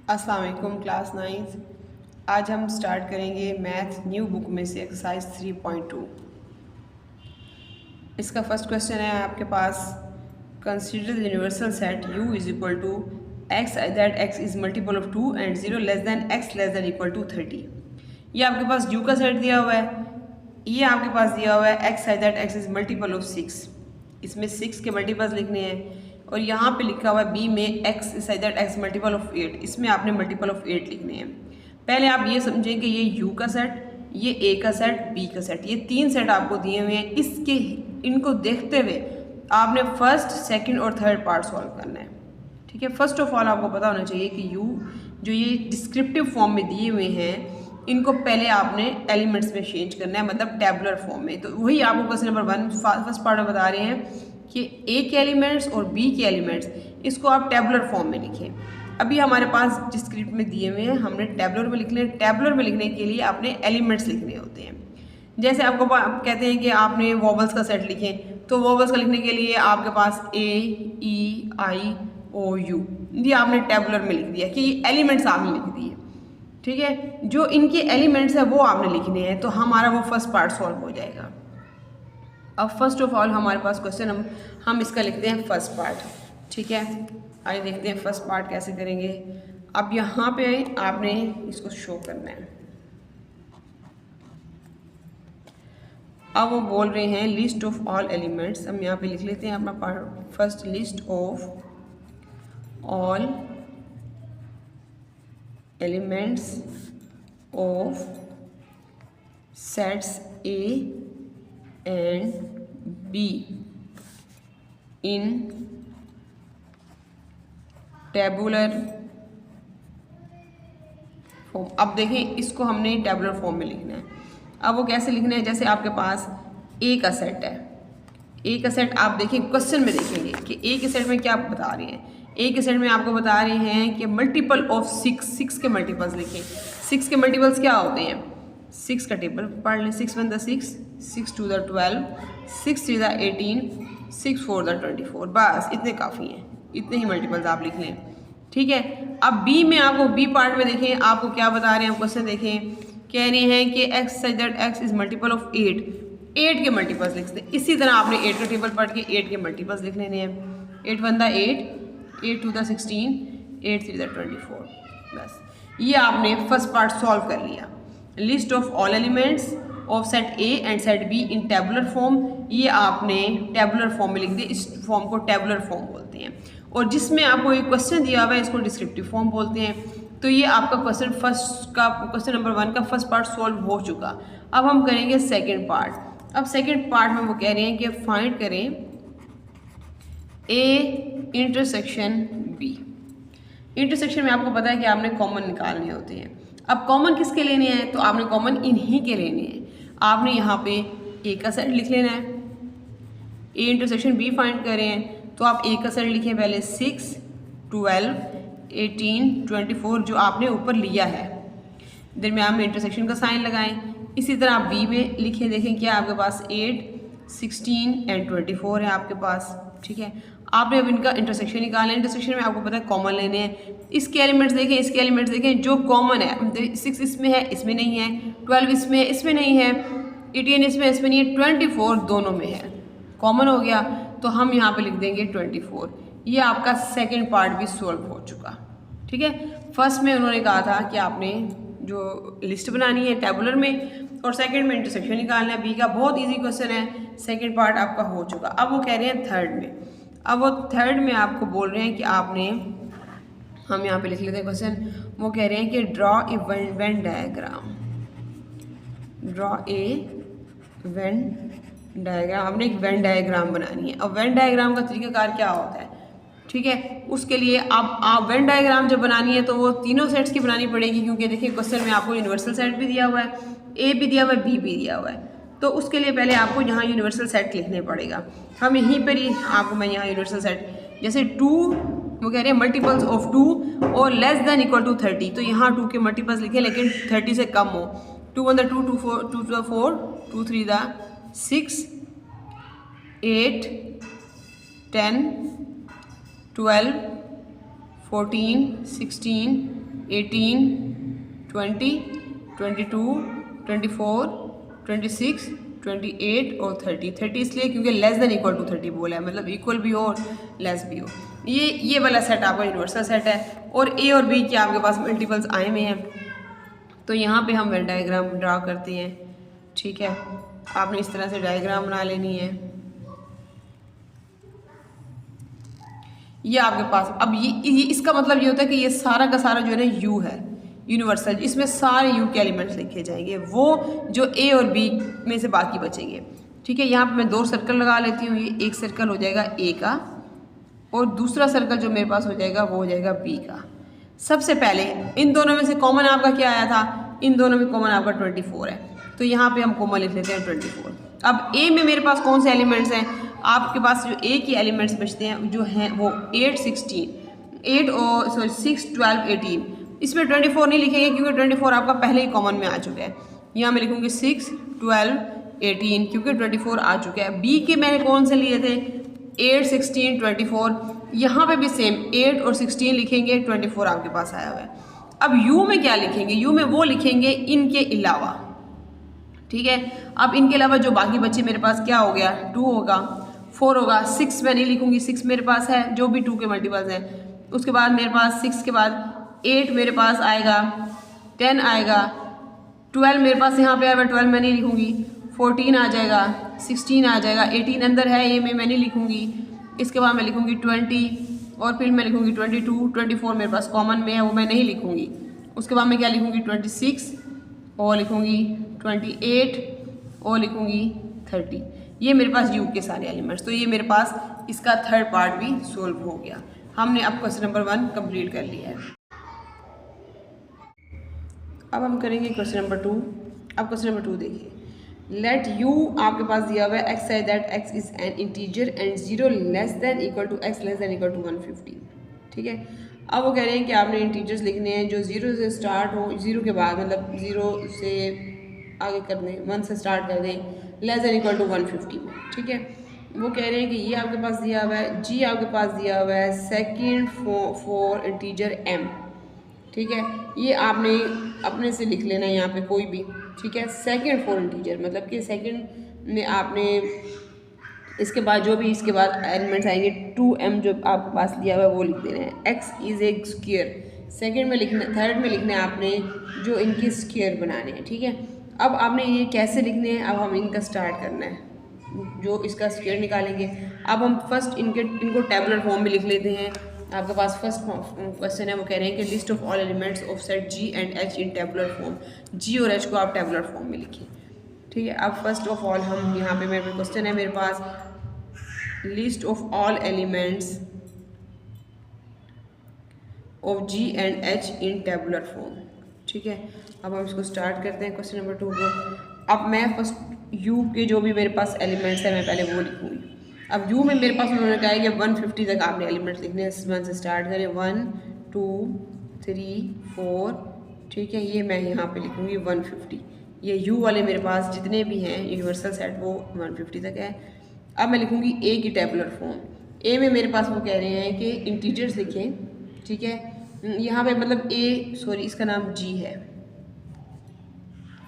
अस्सलाम वालेकुम क्लास 9। आज हम स्टार्ट करेंगे मैथ न्यू बुक में से एक्सरसाइज 3.2। इसका फर्स्ट क्वेश्चन है आपके पास, consider the universal set u is equal to x that x is multiple of 2 and 0 less than x less than equal to 30। ये आपके पास u का सेट दिया हुआ है, ये आपके पास दिया हुआ है x that x is multiple of 6। इसमें 6 के मल्टीपल्स लिखने हैं और यहाँ पे लिखा हुआ है b में x that x multiple of 8, इसमें आपने मल्टीपल ऑफ 8 लिखने हैं। पहले आप ये समझें कि ये u का सेट, ये a का सेट, b का सेट, ये तीन सेट आपको दिए हुए हैं। इनको देखते हुए आपने फर्स्ट, सेकंड और थर्ड पार्ट सॉल्व करना है। ठीक है, फर्स्ट ऑफ ऑल आपको पता होना चाहिए कि u जो ये डिस्क्रिप्टिव फॉर्म में दिए हुए हैं इनको पहले आपने एलिमेंट्स में चेंज करना है, मतलब टेबुलर फॉर्म में। तो वही आपको क्वेश्चन नंबर 1 फर्स्ट पार्ट में बता रहे हैं कि ए के एलिमेंट्स और बी के एलिमेंट्स इसको आप टेबुलर फॉर्म में लिखें। अभी हमारे पास डिस्क्रिप्ट में दिए हुए हैं, हमने टेबुलर में लिखने। टेबुलर में लिखने के लिए आपने एलिमेंट्स लिखने होते हैं। जैसे आपको कहते हैं कि आपने वॉवल्स का सेट लिखें, तो वॉवल्स का लिखने के लिए आपके पास ए, ई, आई, ओ, यू, ये आपने टेबुलर में लिख दिया कि ये एलिमेंट्स आपने लिख दिए। ठीक है, जो इनके एलिमेंट्स है वो आपने लिखने हैं, तो हमारा वो फर्स्ट पार्ट सॉल्व हो जाएगा। अब फर्स्ट ऑफ ऑल हमारे पास क्वेश्चन हम इसका लिखते हैं फर्स्ट पार्ट। ठीक है, आइए देखते हैं फर्स्ट पार्ट कैसे करेंगे। अब यहाँ पे आपने इसको शो करना है। अब वो बोल रहे हैं लिस्ट ऑफ ऑल एलिमेंट्स, हम यहाँ पे लिख लेते हैं अपना part. First, list of all elements of sets A and be in tabular form. अब देखें, इसको हमने टेबुलर फॉर्म में लिखना है। अब वो कैसे लिखना है, जैसे आपके पास ए का सेट है। ए का सेट आप देखें, क्वेश्चन में देखेंगे कि ए के सेट में क्या बता रहे हैं। ए के सेट में आपको बता रहे हैं कि मल्टीपल ऑफ 6 के मल्टीपल्स लिखें। 6 के मल्टीपल्स क्या होते हैं, 6 का टेबल पढ़ लें। 6 1 6, 6 2 12, 6 3 18, 6 4 24। बस इतने काफ़ी हैं, इतने ही मल्टीपल्स आप लिख लें। ठीक है, अब बी में आपको बी पार्ट में देखें, आपको क्या बता रहे हैं, क्वेश्चन देखें, कह रहे हैं कि x such that x is multiple of 8। 8 के मल्टीपल्स लिखते हैं। इसी तरह आपने 8 का टेबल पढ़ के 8 के मल्टीपल्स लिख लेने हैं। 8 1 8, 8 2 16, 8 3 24। बस ये आपने फर्स्ट पार्ट सॉल्व कर लिया। List of all elements of set A and set be in tabular form, ये आपने टेबुलर फॉर्म में लिख दिया। इस फॉर्म को टेबुलर फॉर्म बोलते हैं। और जिसमें आपको एक क्वेश्चन दिया हुआ है इसको डिस्क्रिप्टिव फॉर्म बोलते हैं। तो ये आपका क्वेश्चन नंबर 1 का फर्स्ट पार्ट सॉल्व हो चुका। अब हम करेंगे सेकंड पार्ट। अब सेकंड पार्ट में वो कह रहे हैं कि फाइंड करें ए इंटरसेक्शन बी। इंटरसेक्शन में आपको पता है कि आपने कॉमन निकालने होते हैं। अब कॉमन किसके लेने हैं, तो आपने कॉमन इन्हीं के लेने हैं। आपने यहाँ पे ए का सेट लिख लेना है। ए इंटरसेक्शन बी फाइंड करें तो आप ए का सेट लिखें पहले। 6 12 18 24 जो आपने ऊपर लिया है, दरम्यान में इंटरसेक्शन का साइन लगाएं। इसी तरह आप बी में लिखें, देखें क्या आपके पास 8 16 एंड 24 है आपके पास। ठीक है, आपने अब इनका इंटरसेक्शन निकालना है। इंटरसेक्शन में आपको पता है कॉमन लेने हैं। इसके एलिमेंट्स देखें, इसके एलिमेंट्स देखें, जो कॉमन है 6 इसमें है, इसमें नहीं है, 12 इसमें है, इसमें नहीं है, 18 इसमें नहीं है, 24 दोनों में है, कॉमन हो गया। तो हम यहाँ पे लिख देंगे 24। ये आपका सेकंड पार्ट भी सॉल्व हो चुका। ठीक है, फर्स्ट में उन्होंने कहा था कि आपने जो लिस्ट बनानी है टेबुलर में, और सेकंड में इंटरसेक्शन निकालना है। बी का बहुत इजी क्वेश्चन है, सेकंड पार्ट आपका हो चुका। अब वो कह रहे हैं थर्ड में। अब वो थर्ड में आपको बोल रहे हैं कि आपने, हम यहाँ पे लिख लेते हैं क्वेश्चन। वो कह रहे हैं कि draw a Venn diagram. Draw a Venn diagram, हमने एक वेन डायग्राम बनानी है। अब वेन डायग्राम का तरीकाकार क्या होता है, ठीक है, उसके लिए आप वेन डायग्राम जब बनानी है तो वो तीनों सेट्स की बनानी पड़ेगी, क्योंकि देखिए क्वेश्चन में आपको यूनिवर्सल सेट भी दिया हुआ है, ए भी दिया हुआ है, बी भी दिया हुआ है। तो उसके लिए पहले आपको यहाँ यूनिवर्सल सेट लिखने पड़ेगा। हम यहीं पर ही आपको मैं यहाँ यूनिवर्सल सेट, जैसे 2 वो कह रहे हैं मल्टीपल्स ऑफ 2 और लेस देन इक्वल टू 30, तो यहाँ 2 के मल्टीपल्स लिखे लेकिन 30 से कम हो। 2 1 2 2 4 2 4 2 3 6 8 10 12 14 16 18, 20, 22, 24, 26, 28 और 30। 30 इसलिए क्योंकि लेस देन इक्वल टू 30 बोला है, मतलब इक्वल भी हो और लेस भी हो। ये वाला सेट आपका यूनिवर्सल सेट है और ए और बी के आपके पास मल्टीपल्स आए हुए हैं। तो यहाँ पे हम वेन डायग्राम ड्रा करते हैं। ठीक है, आपने इस तरह से डायग्राम बना लेनी है। ये आपके पास अब ये इसका मतलब ये होता है कि ये सारा का सारा जो है ना यू है, यूनिवर्सल, इसमें सारे यू के एलिमेंट्स लिखे जाएंगे, वो जो ए और बी में से बाकी बचेंगे। ठीक है, यहाँ पे मैं 2 सर्कल लगा लेती हूँ। ये एक सर्कल हो जाएगा ए का और दूसरा सर्कल जो मेरे पास हो जाएगा वो हो जाएगा बी का। सबसे पहले इन दोनों में से कॉमन आपका क्या आया था? इन दोनों में कॉमन आपका 24 है, तो यहाँ पे हम कॉमन लिख लेते हैं 24। अब ए में मेरे पास कौन से एलिमेंट्स हैं? आपके पास जो ए के एलिमेंट्स बचते हैं जो हैं वो 8, 6, 12, 18। इसमें 24 नहीं लिखेंगे क्योंकि 24 आपका पहले ही कॉमन में आ चुका है। यहाँ मैं लिखूँगी 6, 12, 18 क्योंकि 24 आ चुका है। बी के मैंने कौन से लिए थे? 8, 16, 24। यहाँ पे भी सेम 8 और 16 लिखेंगे, 24 आपके पास आया हुआ है। अब यू में क्या लिखेंगे? यू में वो लिखेंगे इनके अलावा। ठीक है, अब इनके अलावा जो बाकी बच्चे मेरे पास क्या हो गया? 2 होगा, 4 होगा, 6 मैं नहीं लिखूंगी, 6 मेरे पास है जो भी 2 के मल्टीपल्स हैं। उसके बाद मेरे पास 6 के बाद 8 मेरे पास आएगा, 10 आएगा, 12 मेरे पास यहाँ पे आएगा, 12 मैं नहीं लिखूंगी, 14 आ जाएगा, 16 आ जाएगा, 18 अंदर है ये मैं नहीं लिखूंगी। इसके बाद मैं लिखूंगी 20 और फिर मैं लिखूंगी 22, 24 मेरे पास कॉमन में है वो मैं नहीं लिखूंगी। उसके बाद मैं क्या लिखूंगी? 26 और लिखूंगी 28 और लिखूंगी 30। ये मेरे पास यू के सारे एलिमेंट्स। तो ये मेरे पास इसका थर्ड पार्ट भी सोल्व हो गया। हमने अब क्वेश्चन नंबर 1 कंप्लीट कर लिया है। अब हम करेंगे क्वेश्चन नंबर 2। अब क्वेश्चन नंबर 2 देखिए, लेट यू आपके पास दिया हुआ है X such that X is an integer and 0 less than equal to X less than equal to 150। ठीक है, अब वो कह रहे हैं कि आपने इंटीजर्स लिखने हैं जो 0 से स्टार्ट हो, 0 के बाद मतलब 0 से आगे कर दें, 1 से स्टार्ट कर दें, लेस देन इक्वल टू 150 में। ठीक है, वो कह रहे हैं कि ये आपके पास दिया हुआ है, जी आपके पास दिया हुआ है सेकंड फॉर इंटीजर m। ठीक है, ये आपने अपने से लिख लेना है यहाँ पे कोई भी। ठीक है, सेकंड फॉर इंटीजर मतलब कि सेकंड में आपने इसके बाद जो भी इसके बाद एलिमेंट्स आएंगे 2m जो आपके पास दिया हुआ है वो लिख देना है। x is a square second में लिखना, थर्ड में लिखना है आपने जो इनके स्क्वायर बनाने हैं। ठीक है, अब आपने ये कैसे लिखने हैं? अब हम इनका स्टार्ट करना है, जो इसका स्क्वायर निकालेंगे। अब हम फर्स्ट इनको टेबुलर फॉर्म में लिख लेते हैं। आपके पास फर्स्ट क्वेश्चन है, वो कह रहे हैं कि list of all elements of set G and H in tabular form. G और एच को आप टेबुलर फॉर्म में लिखिए। ठीक है, अब फर्स्ट ऑफ ऑल हम यहाँ पे मेरे क्वेश्चन है मेरे पास list of all elements of G and H in tabular form. ठीक है, अब हम इसको स्टार्ट करते हैं क्वेश्चन नंबर 2 को। अब मैं फर्स्ट यू के जो भी मेरे पास एलिमेंट्स हैं मैं पहले वो लिखूँगी। अब यू में मेरे पास उन्होंने कहा है कि 150 तक आपने एलिमेंट्स लिखने हैं। 1 से स्टार्ट करें, 1, 2, 3, 4। ठीक है, ये मैं यहाँ पे लिखूँगी 150। ये यू वाले मेरे पास जितने भी हैं यूनिवर्सल सेट वो 150 तक है। अब मैं लिखूँगी ए की टेबुलर फॉर्म। ए में मेरे पास वो कह रहे हैं कि इंटीजर्स लिखें। ठीक है, यहाँ पे मतलब इसका नाम जी है।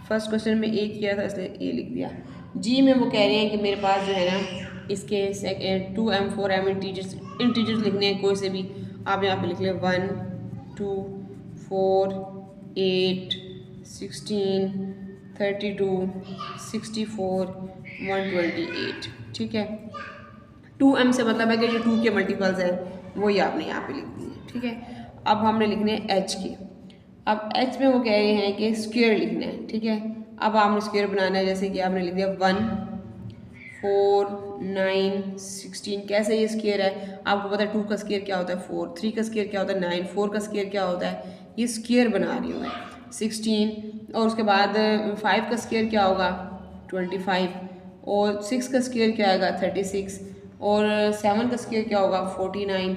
फर्स्ट क्वेश्चन में ए किया था इसलिए ए लिख दिया। जी में वो कह रहे हैं कि मेरे पास जो है ना इसके 2m 4m इंटीजर्स लिखने हैं कोई से भी। आप यहाँ पे लिख लें 1, 2, 4, 8, 16, 32, 64, 128। ठीक है, 2m से मतलब है कि जो 2 के मल्टीपल्स हैं वही आपने यहाँ पे लिख दिए। ठीक है, अब हमने लिखने हैं एच के। अब एच में वो कह रहे हैं कि स्क्वायर लिखना है। ठीक है, अब आपने स्क्वायर बनाना है, जैसे कि आपने लिख दिया 1, 4, 9, 16। कैसे ये स्क्वायर है? आपको पता है 2 का स्क्वायर क्या होता है 4, 3 का स्क्वायर क्या होता है 9, 4 का स्क्वायर क्या होता है, ये स्क्वायर बना रही हूँ मैं 16। और उसके बाद 5 का स्क्वायर क्या होगा 25, और 6 का स्क्वायर क्या आएगा 36, और 7 का स्क्वायर क्या होगा 49,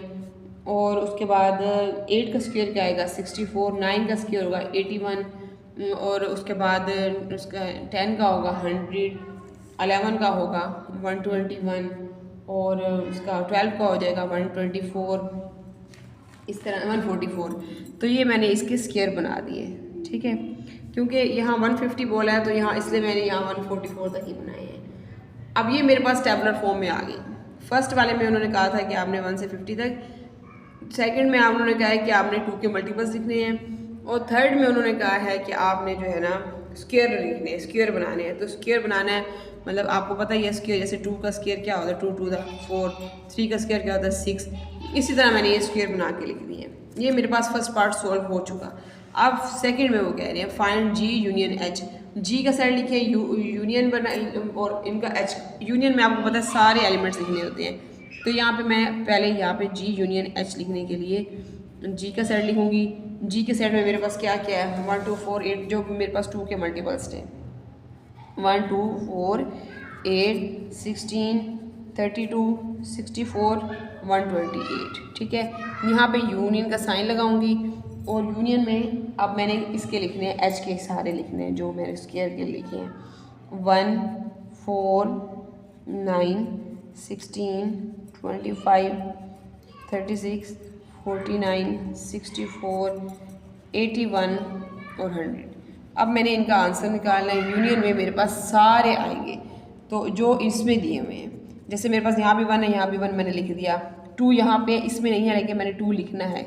और उसके बाद 8 का स्क्वायर क्या आएगा 64, 9 का स्क्वायर होगा 81, और उसके बाद उसका 10 का होगा 100, 11 का होगा 121, और उसका 12 का हो जाएगा 124, इस तरह 144, तो ये मैंने इसके स्क्वायर बना दिए, ठीक है, क्योंकि यहाँ 150 बोला है तो यहाँ इसलिए मैंने यहाँ 144 तक ही बनाए हैं। अब ये मेरे पास टेबुलर फॉर्म में आ गई। फर्स्ट वाले में उन्होंने कहा था कि आपने 1 से 50 तक, सेकंड में उन्होंने कहा है कि आपने 2 के मल्टीपल्स लिखने हैं, और थर्ड में उन्होंने कहा है कि आपने जो है ना स्क्वायर लिखने हैं, स्क्वायर बनाने हैं। तो स्क्वायर बनाना है मतलब आपको पता ही है स्क्वायर, जैसे 2 का स्क्वायर क्या होता है, 2 2 4, 3 का स्क्वायर क्या होता है 6, इसी तरह मैंने ये स्क्वायर बना के लिख दिए। ये मेरे पास फर्स्ट पार्ट सॉल्व हो चुका। अब सेकंड में वो कह रहे हैं फाइंड जी यूनियन एच। जी का साइड लिखिए, यूनियन बना, और इनका एच, यूनियन में आपको पता है सारे एलिमेंट्स लिखने होते हैं। तो यहाँ पे मैं पहले यहाँ पे जी यूनियन एच लिखने के लिए जी का सेट लिखूँगी। जी के सेट में मेरे पास क्या क्या है, 1 2 4 8, जो मेरे पास 2 के मल्टीपल्स थे, 1 2 4 8 16 32 64 128, ठीक है। यहाँ पे यूनियन का साइन लगाऊंगी, और यूनियन में अब मैंने इसके लिखने हैं एच के सारे लिखने हैं जो मैंने स्क्वायर के लिखे हैं, 1 4 9 16 25 36 49 64 81 और 100। अब मैंने इनका आंसर निकालना है। यूनियन में मेरे पास सारे आएंगे तो जो इसमें दिए हुए हैं, जैसे मेरे पास यहाँ भी 1 है, यहाँ भी 1 मैंने लिख दिया, 2 यहाँ पे इसमें नहीं है लेकिन मैंने 2 लिखना है,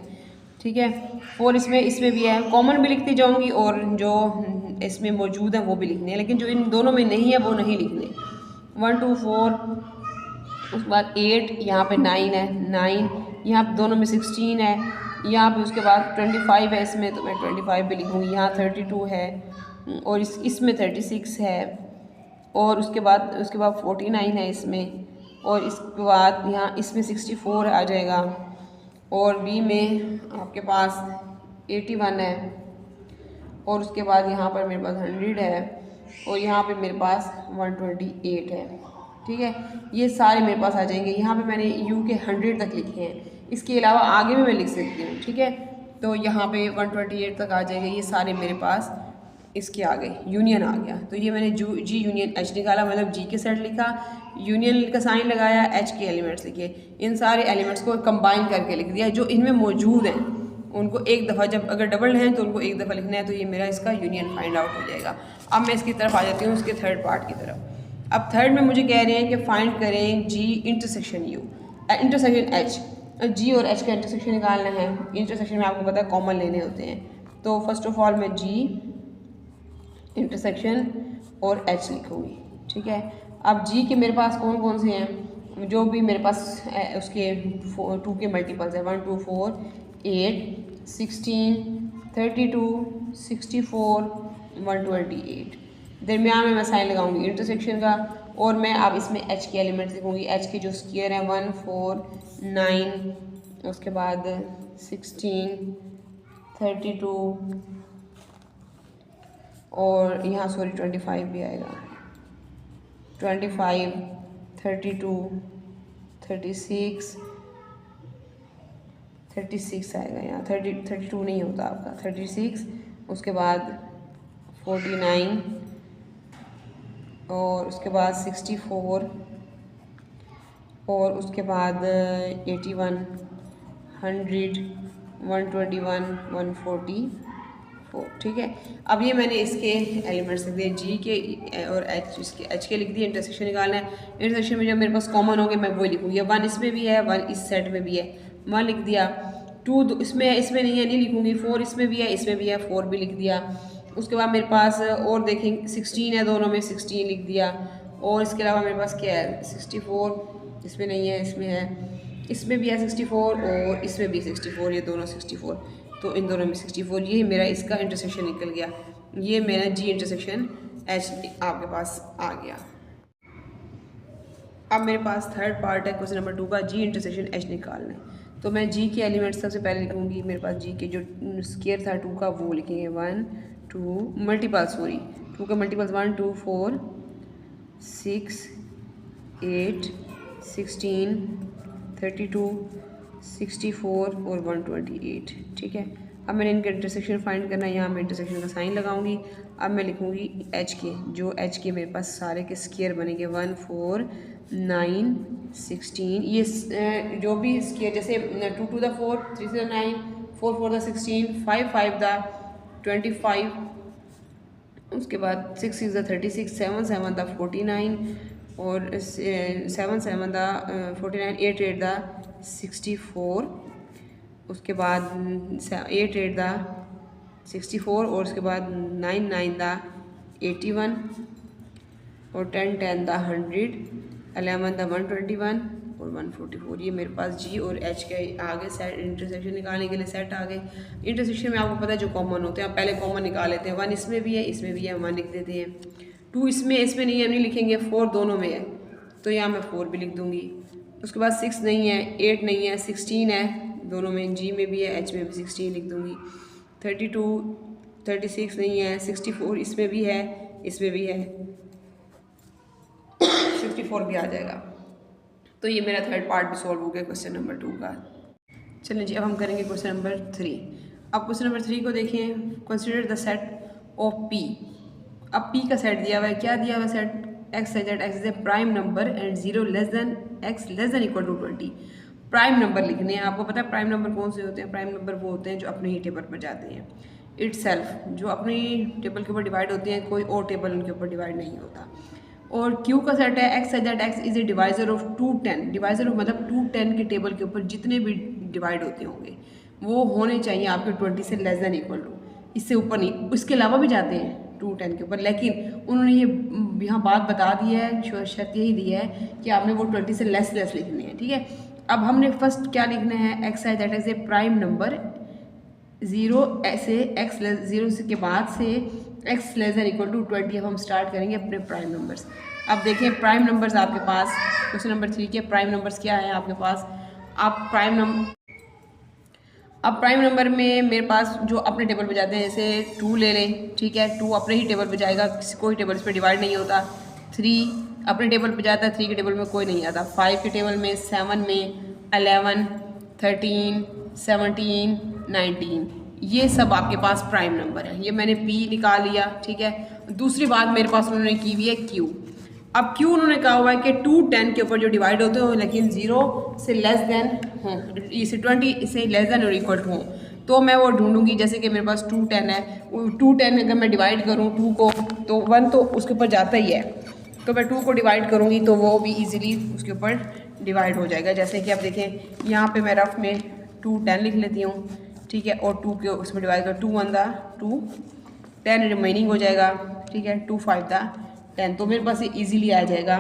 ठीक है। 4 इसमें भी है, कॉमन भी लिखती जाऊँगी और जो इसमें मौजूद है वो भी लिखने हैं, लेकिन जो इन दोनों में नहीं है वो नहीं लिखने। 1 2 4, उसके बाद 8, यहाँ पे 9 है, 9 यहाँ पे दोनों में 16 है, यहाँ पे उसके बाद 25 है इसमें, तो मैं 25 भी लिखूँगी। यहाँ 32 है, और इसमें 36 है, और उसके बाद 49 है इसमें, और इसके बाद यहाँ इसमें 64 आ जाएगा, और बी में आपके पास 81 है, और उसके बाद यहाँ पर मेरे पास 100 है, और यहाँ पे मेरे पास 128 है, ठीक है। ये सारे मेरे पास आ जाएंगे। यहाँ पे मैंने यू के 100 तक लिखे हैं, इसके अलावा आगे भी मैं लिख सकती हूँ, ठीक है। तो यहाँ पे 128 तक आ जाएंगे, ये सारे मेरे पास इसके आ गए, यूनियन आ गया। तो ये मैंने जी यूनियन एच निकाला, मतलब जी के सेट लिखा, यूनियन का साइन लगाया, एच के एलिमेंट्स लिखे, इन सारे एलिमेंट्स को कंबाइन करके लिख दिया जो इनमें मौजूद हैं, उनको एक दफ़ा, जब अगर डबल हैं तो उनको एक दफ़ा लिखना है, तो ये मेरा इसका यूनियन फाइंड आउट हो जाएगा। अब मैं इसकी तरफ आ जाती हूँ, इसके थर्ड पार्ट की तरफ। अब थर्ड में मुझे कह रहे हैं कि फाइंड करें G intersection U, intersection H, G और एच का इंटरसेक्शन निकालना है। इंटरसेक्शन में आपको पता है कॉमन लेने होते हैं, तो फर्स्ट ऑफ ऑल मैं जी इंटरसेक्शन और एच लिखूँगी, ठीक है। अब जी के मेरे पास कौन कौन से हैं, जो भी मेरे पास उसके 2 के मल्टीपल्स हैं, 1 2 4 8 16 32 64 128। दरमियान में मैं साइन लगाऊंगी इंटरसेक्शन का, और मैं अब इसमें एच के एलिमेंट्स लिखूँगी। एच के जो स्क्वायर हैं 1 4 9, उसके बाद 16 32, और यहाँ 25 भी आएगा, 25 32 36 आएगा, यहाँ 32 नहीं होता आपका, 36, उसके बाद 49, और उसके बाद 64, और उसके बाद 81 100 121 144, ठीक है। अब ये मैंने इसके एलिमेंट्स लिख दिए, जी के और एच, इसके एच के लिख दिए। इंटरसेक्शन निकालना है, इंटरसेक्शन में जब मेरे पास कॉमन हो गए मैं वही लिखूँगी। 1 इसमें भी है, 1 इस सेट में भी है, 1 लिख दिया। 2 इसमें नहीं है, नहीं लिखूँगी। 4 इसमें भी है, इसमें भी है, 4 भी लिख दिया। उसके बाद मेरे पास और देखें 16 है, दोनों में 16 लिख दिया। और इसके अलावा मेरे पास क्या है, 64 इसमें नहीं है, इसमें है, इसमें भी है 64, और इसमें भी 64, ये दोनों 64, तो इन दोनों में 64। ये मेरा इसका इंटरसेक्शन निकल गया। ये मेरा जी इंटरसेक्शन एच आपके पास आ गया। अब मेरे पास थर्ड पार्ट है क्वेश्चन नंबर 2 का, जी इंटरसेक्शन एच निकालना है। तो मैं जी के एलिमेंट्स सबसे पहले लिखूँगी। मेरे पास जी के जो स्क्वायर था 2 का वो लिखेंगे, 1 2 मल्टीपल्स, सॉरी 2 का मल्टीपल्स 1 2 4 6 8 16 32 64 और 128, ठीक है। अब मैंने इनका इंटरसेक्शन फाइंड करना है, यहाँ मैं इंटरसेक्शन का साइन लगाऊंगी। अब मैं लिखूंगी एच के, जो एच के मेरे पास सारे के स्क्वायर बनेंगे, 1 4 9 16, ये जो भी इसकी है, जैसे 2 to the 4, 3 to the 9, 4 4 the 16, 5 5 the 25, उसके बाद 6 6 the 36, 7 7 the 49, और 7 7 the 49, 8 8 the 64, उसके बाद 8 8 the 64, और उसके बाद 9 9 the 81, और 10 10 the 100, 11 the 121, और 144। ये मेरे पास जी और एच के आगे सेट इंटरसेक्शन निकालने के लिए सेट आ गए। इंटरसेक्शन में आपको पता है जो कॉमन होते हैं, आप पहले कॉमन निकाल लेते हैं। 1 इसमें भी है, इसमें भी है, 1 लिख देते हैं। 2 इसमें नहीं है, नहीं लिखेंगे। 4 दोनों में है, तो यहाँ मैं 4 भी लिख दूँगी। उसके बाद 6 नहीं है, 8 नहीं है, 16 है, दोनों में, जी में भी है, एच में भी 16 लिख दूँगी। 32 36 नहीं है, 64 इसमें भी है, इसमें भी है, 64 भी आ जाएगा। तो ये मेरा थर्ड पार्ट भी सॉल्व हो गया क्वेश्चन नंबर 2 का। चलिए जी, अब हम करेंगे क्वेश्चन नंबर 3। अब क्वेश्चन नंबर 3 को देखें। Consider the set of P. अब पी का सेट दिया हुआ है, क्या दिया हुआ है set? X is a prime number and 0 less than X less than equal to 20। Prime number लिखने हैं। आपको पता है प्राइम नंबर कौन से होते हैं? प्राइम नंबर वो होते हैं जो अपने ही टेबल पर जाते हैं। इटसेल्फ, जो अपनी टेबल के ऊपर डिवाइड होते हैं, कोई और टेबल उनके ऊपर डिवाइड नहीं होता। और क्यू का सेट है X is A divisor of 2 10। Divisor of मतलब 2 10 के टेबल के ऊपर जितने भी डिवाइड होते होंगे वो होने चाहिए आपके 20 से लेस देन इक्वल टू, इससे ऊपर नहीं। इसके अलावा भी जाते हैं 2 10 के ऊपर, लेकिन उन्होंने ये यहाँ बात बता दी है, शर्त यही दी है कि आपने वो 20 से लेस लिखने हैं। ठीक है, अब हमने फर्स्ट क्या लिखना है? X is a prime number 0 से एक्स 0 के बाद से X less than equal to 20। अब हम स्टार्ट करेंगे अपने प्राइम नंबर्स। अब देखें प्राइम नंबर्स आपके पास क्वेश्चन नंबर 3 के प्राइम नंबर्स क्या है आपके पास? आप प्राइम नंबर में मेरे पास जो अपने टेबल पे जाते हैं, जैसे 2 ले लें। ठीक है, 2 अपने ही टेबल पे जाएगा, कोई टेबल पे डिवाइड नहीं होता। 3 अपने टेबल पे जाता है, 3 के टेबल में कोई नहीं आता। 5 के टेबल में, 7 में, 11 13 17 19, ये सब आपके पास प्राइम नंबर है। ये मैंने पी निकाल लिया। ठीक है, दूसरी बात मेरे पास उन्होंने की हुई है क्यू। अब क्यू उन्होंने कहा हुआ है कि 2 10 के ऊपर जो डिवाइड होते हो लेकिन 0 से लेस देन हों, इसे 20 से लेस देन और इक्वल टू हों, तो मैं वो ढूंढूंगी। जैसे कि मेरे पास 2 10 है, 2 10 अगर मैं डिवाइड करूँ 2 को, तो 1 तो उसके ऊपर जाता ही है, तो मैं 2 को डिवाइड करूँगी तो वो भी ईजिली उसके ऊपर डिवाइड हो जाएगा। जैसे कि आप देखें यहाँ पे मैं रफ में 2 10 लिख लेती हूँ। ठीक है, और 2 के उसमें डिवाइड कर 2 1 दा 2, 10 रिमेनिंग हो जाएगा। ठीक है, 2 5 दा 10, तो मेरे पास ये इजीली आ जाएगा।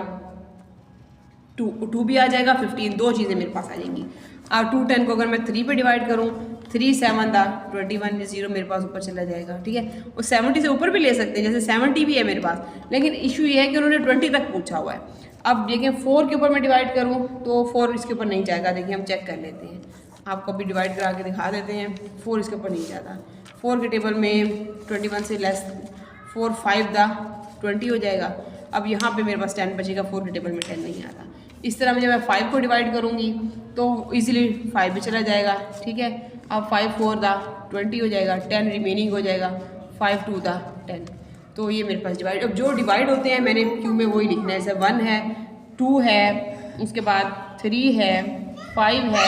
2 भी आ जाएगा, 15, दो चीज़ें मेरे पास आ जाएंगी। और 2 10 को अगर मैं 3 पे डिवाइड करूँ, 3 7 दा 21 में 0 मेरे पास ऊपर चला जाएगा। ठीक है, और 70 से ऊपर भी ले सकते हैं, जैसे 70 भी है मेरे पास, लेकिन इशू ये है कि उन्होंने 20 तक पूछा हुआ है। अब देखें 4 के ऊपर मैं डिवाइड करूँ तो 4 इसके ऊपर नहीं जाएगा। देखिए हम चेक कर लेते हैं, आपको भी डिवाइड करा के दिखा देते हैं। 4 इसके ऊपर नहीं जाता। 4 के टेबल में 21 से लेस 4 5 दा 20 हो जाएगा। अब यहाँ पे मेरे पास 10 बचेगा, 4 के टेबल में 10 नहीं आता। इस तरह में जब मैं 5 को डिवाइड करूँगी तो इजीली 5 भी चला जाएगा। ठीक है, अब 5 4 दा 20 हो जाएगा, 10 रिमेनिंग हो जाएगा, 5 2 दा 10, तो ये मेरे पास डिवाइड। अब जो डिवाइड होते हैं मैंने क्यू में वही लिखना है। जैसे 1 है, 2 है, उसके बाद 3 है, 5 है,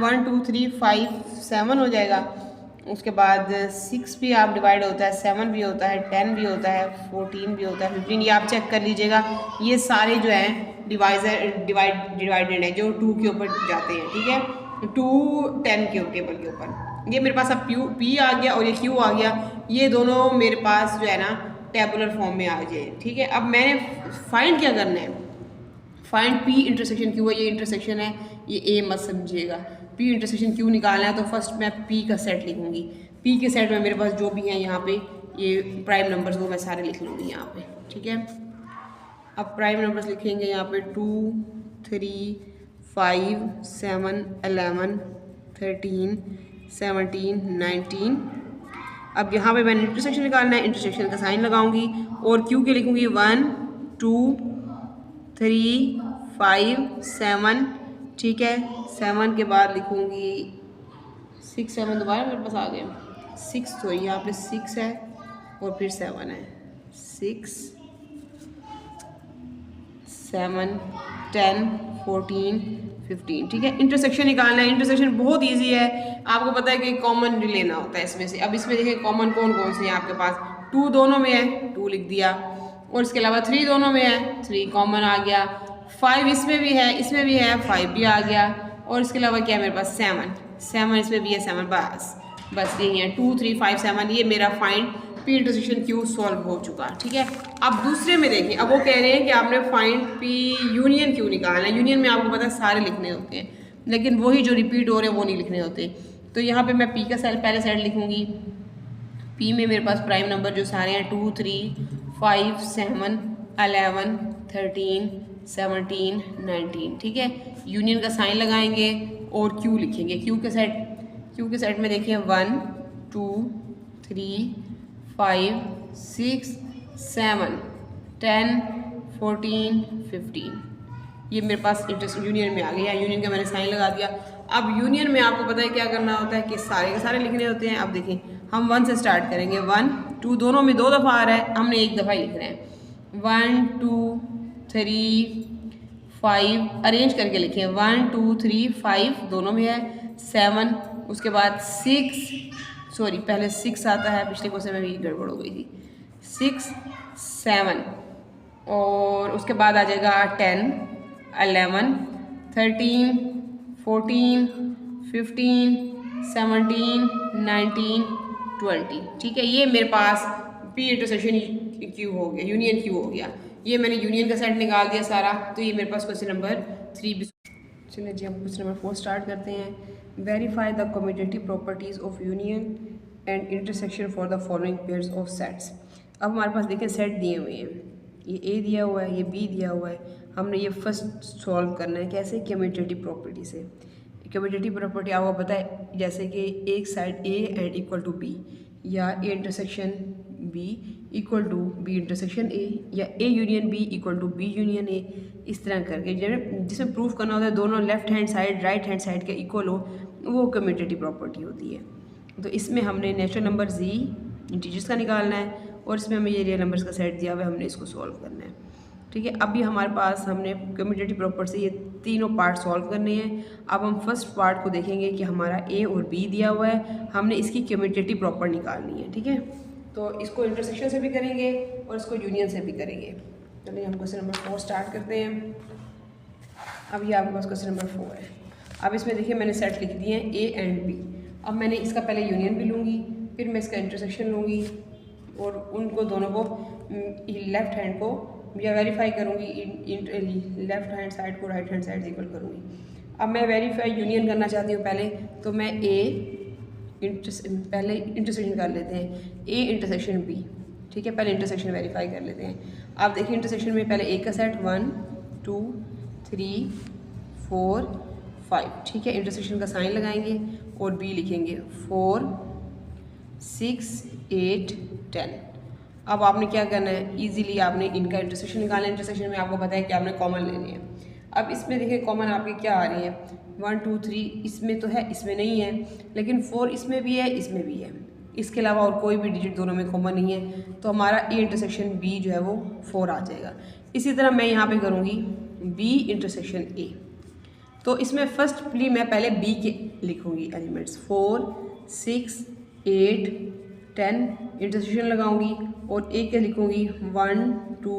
1 2 3 5 7 हो जाएगा। उसके बाद 6 भी आप डिवाइड होता है, 7 भी होता है, 10 भी होता है, 14 भी होता है, 15, ये आप चेक कर लीजिएगा। ये सारे जो हैं डिवाइडेड है जो 2 के ऊपर जाते हैं। ठीक है, 2 10 के टेबल के ऊपर। ये मेरे पास अब पी आ गया और ये क्यू आ गया। ये दोनों मेरे पास जो है ना टेबुलर फॉर्म में आ जाए। ठीक है, अब मैंने फाइंड क्या करना है? फाइंड पी इंटरसेक्शन क्यू है, ये इंटरसेक्शन है, ये ए मत समझिएगा। पी इंटरसेक्शन क्यू निकालना है तो फर्स्ट मैं पी का सेट लिखूंगी। पी के सेट में मेरे पास जो भी हैं यहाँ पे ये प्राइम नंबर्स वो मैं सारे लिख लूँगी यहाँ पे। ठीक है, अब प्राइम नंबर्स लिखेंगे यहाँ पे 2 3 5 7 11 13 17 19। अब यहाँ पे मैंने इंटरसेक्शन निकालना है, इंटरसेक्शन का साइन लगाऊंगी और क्यू के लिखूंगी 1 2 3 5 7। ठीक है, 7 के बाद लिखूंगी 6 7 दोबारा मेरे पास आ गए 6, तो यहाँ पे 6 है और फिर 7 है, 6 7, 10, 14, 15। ठीक है, इंटरसेक्शन निकालना है। इंटरसेक्शन बहुत इजी है, आपको पता है कि कॉमन लेना होता है इसमें से। अब इसमें देखिए कॉमन कौन कौन से हैं आपके पास। 2 दोनों में है, 2 लिख दिया, और इसके अलावा 3 दोनों में है, 3 कॉमन आ गया। 5 इसमें भी है, इसमें भी है, 5 भी आ गया, और इसके अलावा क्या है मेरे पास 7 इसमें भी है, 7 बस यही है 2, 3, 5, 7। ये मेरा find P intersection Q solve हो चुका। ठीक है, अब दूसरे में देखिए, अब वो कह रहे हैं कि आपने फाइंड पी यूनियन क्यू निकालना है। यूनियन में आपको पता है सारे लिखने होते हैं, लेकिन वही जो रिपीट हो रहे हैं वो नहीं लिखने होते। तो यहाँ पे मैं पी का सेल पहले साइड लिखूँगी। पी में मेरे पास प्राइम नंबर जो सारे हैं 2, 3, 5, 7, 11, 13, 17, 19। ठीक है, यूनियन का साइन लगाएंगे और क्यू लिखेंगे। क्यू के सेट में देखिए 1, 2, 3, 5, 6, 7, 10, 14, 15। ये मेरे पास यूनियन में आ गया। यूनियन का मैंने साइन लगा दिया। अब यूनियन में आपको पता है क्या करना होता है कि सारे के सारे लिखने होते हैं। अब देखिए हम 1 से स्टार्ट करेंगे। 1, 2 दोनों में 2 दफ़ा आ रहा है, हमने 1 दफ़ा ही लिखना है। 1, 2, 3, 5 अरेंज करके लिखें। 1, 2, 3, 5 दोनों में है। 7, उसके बाद 6, सॉरी पहले 6 आता है, पिछले क्वेश्चन में भी गड़बड़ हो गई थी। 6, 7 और उसके बाद आ जाएगा 10, 11, 13, 14, 15, 17, 19, 20। ठीक है, ये मेरे पास पी इंटरसेक्शन क्यू हो गया, यूनियन क्यू हो गया। ये मैंने यूनियन का सेट निकाल दिया सारा। तो ये मेरे पास क्वेश्चन नंबर 3 भी। चलिए जी, हम क्वेश्चन नंबर 4 स्टार्ट करते हैं। Verify the commutative properties of union and intersection for the following pairs of sets. अब हमारे पास देखिए सेट दिए हुए हैं, ये ए दिया हुआ है, ये बी दिया हुआ है। हमने ये फर्स्ट सॉल्व करना है। कैसे? कम्यूटेटिव प्रॉपर्टी से। कम्यूटेटिव प्रॉपर्टी आपको पता है, जैसे कि एक side A and equal to B, या A intersection B equal to B intersection A, या A union B equal to B union A. इस तरह करके जिसमें प्रूफ करना होता है दोनों left hand side right hand side के इक्वल हो, वो कम्यूटेटिव प्रॉपर्टी होती है। तो इसमें हमने नेचुरल नंबर जी इंटीजर्स का निकालना है, और इसमें हमें ये रियल नंबर्स का सेट दिया हुआ है, हमने इसको सॉल्व करना है। ठीक है, अभी हमारे पास हमने कम्यूटेटिव प्रॉपर्टी से ये तीनों पार्ट सॉल्व करने हैं। अब हम फर्स्ट पार्ट को देखेंगे कि हमारा ए और बी दिया हुआ है, हमने इसकी कम्यूटेटिव प्रॉपर्टी निकालनी है। ठीक है, तो इसको इंटरसेक्शन से भी करेंगे और इसको यूनियन से भी करेंगे। चलिए हम क्वेश्चन नंबर 4 स्टार्ट करते हैं। अब ये आपके पास क्वेश्चन नंबर 4 है। अब इसमें देखिए मैंने सेट लिख दिए हैं ए एंड बी। अब मैंने इसका पहले यूनियन भी लूँगी, फिर मैं इसका इंटरसेक्शन लूँगी, और उनको दोनों को लेफ़्ट हैंड को या वेरीफाई करूँगी, लेफ़्ट हैंड साइड को राइट हैंड साइड इक्वल करूँगी। अब मैं वेरीफाई यूनियन करना चाहती हूँ पहले, तो मैं पहले इंटरसेक्शन कर लेते हैं, ए इंटरसेक्शन बी। ठीक है, पहले इंटरसेक्शन वेरीफाई कर लेते हैं। आप देखिए इंटरसेक्शन में पहले ए का सेट 1, 2, 3, 4, 5। ठीक है, इंटरसेक्शन का साइन लगाएंगे और बी लिखेंगे 4, 6, 8, 10। अब आपने क्या करना है, इजीली आपने इनका इंटरसेक्शन निकालना है। इंटरसेक्शन में आपको पता है कि आपने कॉमन लेने हैं। अब इसमें देखिए कॉमन आपके क्या आ रही है, 1, 2, 3 इसमें तो है, इसमें नहीं है, लेकिन 4 इसमें भी है, इसमें भी है। इसके अलावा और कोई भी डिजिट दोनों में कॉमन नहीं है, तो हमारा ए इंटरसेक्शन बी जो है वो 4 आ जाएगा। इसी तरह मैं यहाँ पे करूँगी बी इंटरसेक्शन ए। तो इसमें फर्स्टली मैं पहले बी के लिखूँगी एलिमेंट्स 4, 6, 8, 10 इंटरसेक्शन लगाऊंगी, और ए के लिखूँगी 1, 2,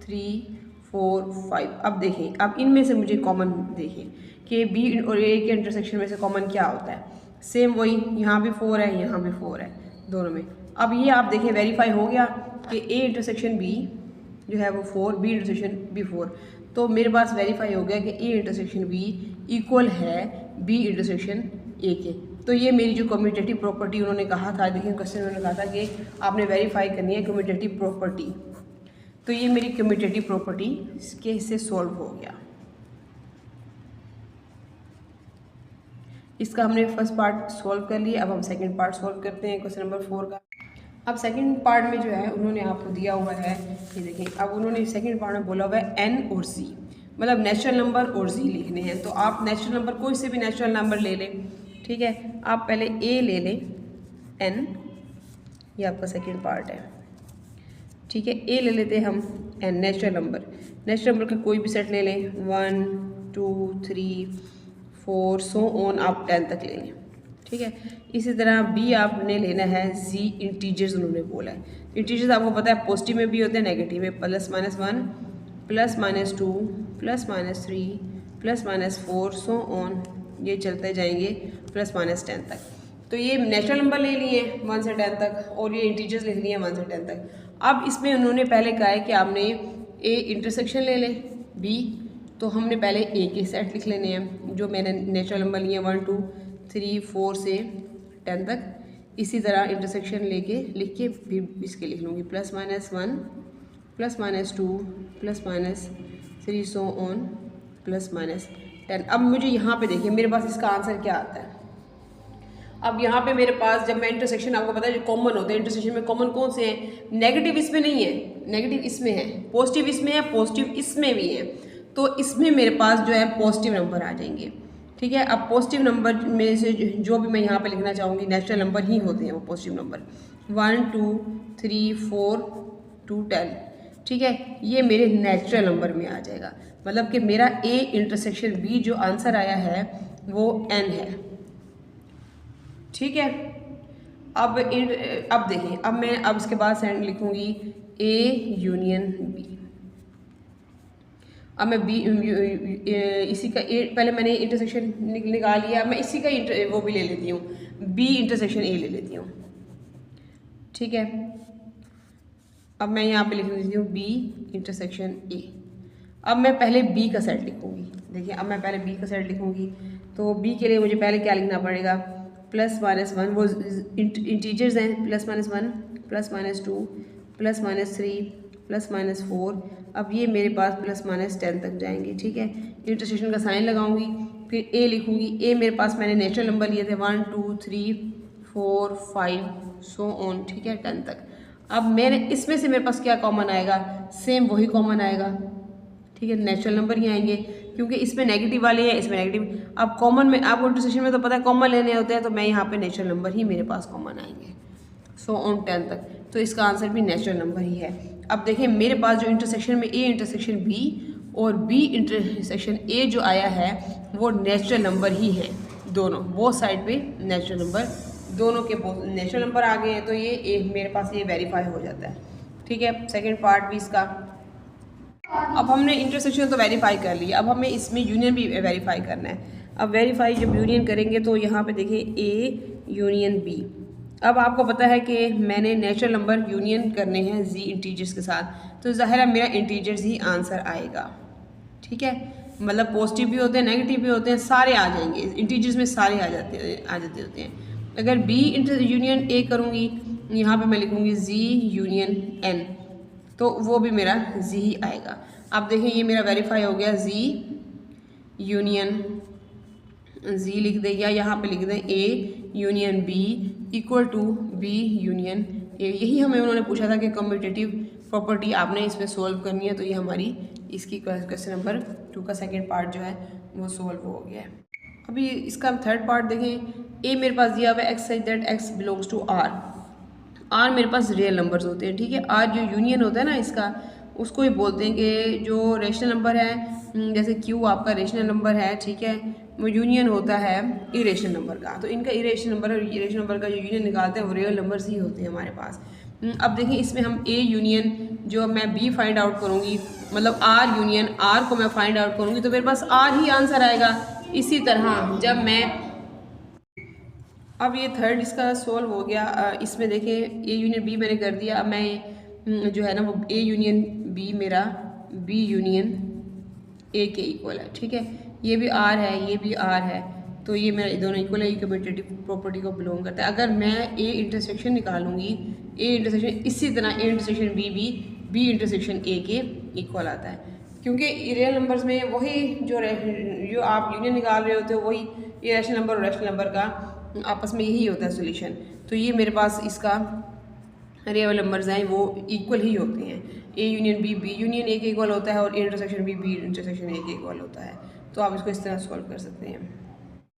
3, 4, 5। अब देखें, अब इनमें से मुझे कॉमन देखें कि बी और ए के इंटरसेक्शन में से कॉमन क्या होता है। सेम वही, यहाँ भी 4 है, यहाँ भी 4 है, दोनों में। अब ये आप देखें वेरीफाई हो गया कि ए इंटरसेक्शन बी जो है वो 4, बी इंटरसेक्शन बी 4। तो मेरे पास वेरीफाई हो गया कि ए इंटरसेक्शन बी इक्वल है बी इंटरसेक्शन ए के। तो ये मेरी जो कम्यूटेटिव प्रॉपर्टी उन्होंने कहा था, देखिए क्वेश्चन में उन्होंने कहा था कि आपने वेरीफाई करनी है कम्यूटेटिव प्रॉपर्टी। तो ये मेरी कम्यूटेटिव प्रॉपर्टी इसके हिस्से सॉल्व हो गया। इसका हमने फर्स्ट पार्ट सॉल्व कर लिया। अब हम सेकंड पार्ट सॉल्व करते हैं क्वेश्चन नंबर 4 का। अब सेकंड पार्ट में जो है उन्होंने आपको दिया हुआ है, ये देखें, अब उन्होंने सेकंड पार्ट में बोला हुआ है एन और सी, मतलब नेचुरल नंबर और जी लिखने हैं। तो आप नेचुरल नंबर कोई से भी नेचुरल नंबर ले लें। ठीक है, आप पहले ए ले लें, एन, ये आपका सेकंड पार्ट है। ठीक है। ए ले लेते हैं हम N, natural number. Natural number का कोई भी सेट ले लें, 1 2 3 4 सो ऑन, आप 10 तक ले लें, ठीक है। इसी तरह बी आपने लेना है जी, इंटीजर्स उन्होंने बोला है। इंटीजर्स आपको पता है पॉजिटिव में भी होते हैं, नेगेटिव में, +-1 +-2 +-3 +-4 सो ऑन, ये चलते जाएंगे +-10 तक। तो ये नेचुरल नंबर ले लिए 1 से 10 तक, और ये इंटीजर्स लिख लिए 1 से 10 तक। अब इसमें उन्होंने पहले कहा है कि आपने ए इंटरसेक्शन ले लें बी, तो हमने पहले ए के सेट लिख लेने हैं जो मैंने नेचुरल नंबर लिए 1 2 3 4 से 10 तक। इसी तरह इंटरसेक्शन लेके लिख के भी इसके लिख लूँगी, +-1 +-2 +-3 सो ऑन +-10। अब मुझे यहाँ पे देखिए मेरे पास इसका आंसर क्या आता है। अब यहाँ पे मेरे पास जब मैं इंटरसेक्शन, आपको पता है जो कॉमन होते हैं इंटरसेक्शन में, कॉमन कौन से हैं? नेगेटिव इसमें नहीं है, नेगेटिव इसमें है, पॉजिटिव इसमें है, पॉजिटिव इसमें भी है। तो इसमें मेरे पास जो है पॉजिटिव नंबर आ जाएंगे, ठीक है। अब पॉजिटिव नंबर में से जो भी मैं यहाँ पे लिखना चाहूँगी नेचुरल नंबर ही होते हैं वो पॉजिटिव नंबर, 1 2 3 4 2 10, ठीक है। ये मेरे नेचुरल नंबर में आ जाएगा, मतलब कि मेरा ए इंटरसेक्शन बी जो आंसर आया है वो n है, ठीक है। अब देखिए, अब इसके बाद सेंड लिखूँगी ए यूनियन बी। अब मैं बी इसी का ए, पहले मैंने इंटरसेक्शन निकाल लिया, मैं इसी का वो भी ले लेती हूँ, बी इंटरसेक्शन ए ले लेती हूँ, ठीक है। अब मैं यहाँ पे लिख देती हूँ बी इंटरसेक्शन ए। अब मैं पहले बी का सेट लिखूँगी, देखिए अब मैं पहले बी का सेट लिखूँगी, तो बी के लिए मुझे पहले क्या लिखना पड़ेगा, +-1 वो इंटीजर्स हैं, +-1 +-2 +-3 +-4। अब ये मेरे पास +-10 तक जाएंगे, ठीक है। इंटरसेक्शन का साइन लगाऊंगी, फिर ए लिखूंगी। ए मेरे पास मैंने नेचुरल नंबर लिए थे 1 2 3 4 5 सो ऑन, ठीक है, 10 तक। अब मैंने इसमें से मेरे पास क्या कॉमन आएगा, सेम वही कॉमन आएगा, ठीक है, नेचुरल नंबर ही आएंगे क्योंकि इसमें नेगेटिव वाले हैं, इसमें नेगेटिव। अब कॉमन में आपको इंटरसेक्शन में तो पता है कॉमन लेने होते हैं, तो मैं यहाँ पे नेचुरल नंबर ही मेरे पास कॉमन आएंगे सो ऑन 10 तक। तो इसका आंसर भी नेचुरल नंबर ही है। अब देखिए मेरे पास जो इंटरसेक्शन में ए इंटरसेक्शन बी और बी इंटरसेक्शन ए जो आया है वो नेचुरल नंबर ही है, दोनों वो साइड पे नेचुरल नंबर, दोनों के नेचुरल नंबर आ गए हैं, तो ये मेरे पास ये वेरीफाई हो जाता है, ठीक है। सेकेंड पार्ट भी इसका, अब हमने इंटरसेक्शन तो वेरीफाई कर लिया, अब हमें इसमें यूनियन भी वेरीफाई करना है। अब वेरीफाई जब यूनियन करेंगे तो यहाँ पे देखिए ए यूनियन बी। अब आपको पता है कि मैंने नेचुरल नंबर यूनियन करने हैं जी इंटीजर्स के साथ, तो ज़ाहिर है मेरा इंटीजर्स ही आंसर आएगा, ठीक है। मतलब पॉजिटिव भी होते हैं, नेगेटिव भी होते हैं, सारे आ जाएंगे इंटीजर्स में, सारे आ जाते होते हैं। अगर बी यूनियन ए करूँगी, यहाँ पे मैं लिखूँगी जी यूनियन एन, तो वो भी मेरा जी ही आएगा। अब देखें ये मेरा वेरीफाई हो गया, जी यूनियन जी लिख दें, या यहाँ पे लिख दें A union B equal to B union A. यही हमें उन्होंने पूछा था कि कम्यूटेटिव प्रॉपर्टी आपने इसमें सोल्व करनी है, तो ये हमारी इसकी क्वेश्चन नंबर 2 का सेकेंड पार्ट जो है वो सोल्व हो गया है। अभी इसका थर्ड पार्ट देखें। ए मेरे पास दिया हुआ है X such that X belongs to R. R मेरे पास रियल नंबर्स होते हैं, ठीक है। आर जो यूनियन होता है ना इसका, उसको ही बोलते हैं कि जो रेशनल नंबर है, जैसे क्यू आपका रेशनल नंबर है, ठीक है, वो यूनियन होता है इरेशनल नंबर का। तो इनका इरेशनल नंबर और इरेशनल नंबर का जो यूनियन निकालते हैं वो रियल नंबर्स ही होते हैं हमारे पास। अब देखिए इसमें हम ए यूनियन जो मैं बी फाइंड आउट करूँगी, मतलब आर यूनियन आर को मैं फाइंड आउट करूँगी, तो मेरे पास आर ही आंसर आएगा। इसी तरह जब मैं, अब ये थर्ड इसका सोल्व हो गया। इसमें देखिए ए यूनियन बी मैंने कर दिया। अब मैं जो है ना वो ए यूनियन बी मेरा बी यूनियन ए के इक्वल है, ठीक है। ये भी आर है, ये भी आर है, तो ये मेरा दोनों इक्वल है, ये कम्यूटेटिव प्रॉपर्टी को बिलोंग करता है। अगर मैं ए इंटरसेक्शन निकालूंगी, ए इंटरसेक्शन इसी तरह ए इंटरसेक्शन बी भी बी इंटरसेक्शन ए के इक्वल आता है, क्योंकि रियल नंबर्स में वही जो आप यूनियन निकाल रहे होते हो वही इरेशनल नंबर और रेशनल नंबर का आपस में यही होता है सोल्यूशन। तो ये मेरे पास इसका रियल नंबर्स हैं वो इक्वल ही होते हैं। A union B B union A के इक्वल होता है और A intersection B B intersection A के इक्वल होता है। तो आप इसको इस तरह सॉल्व कर सकते हैं।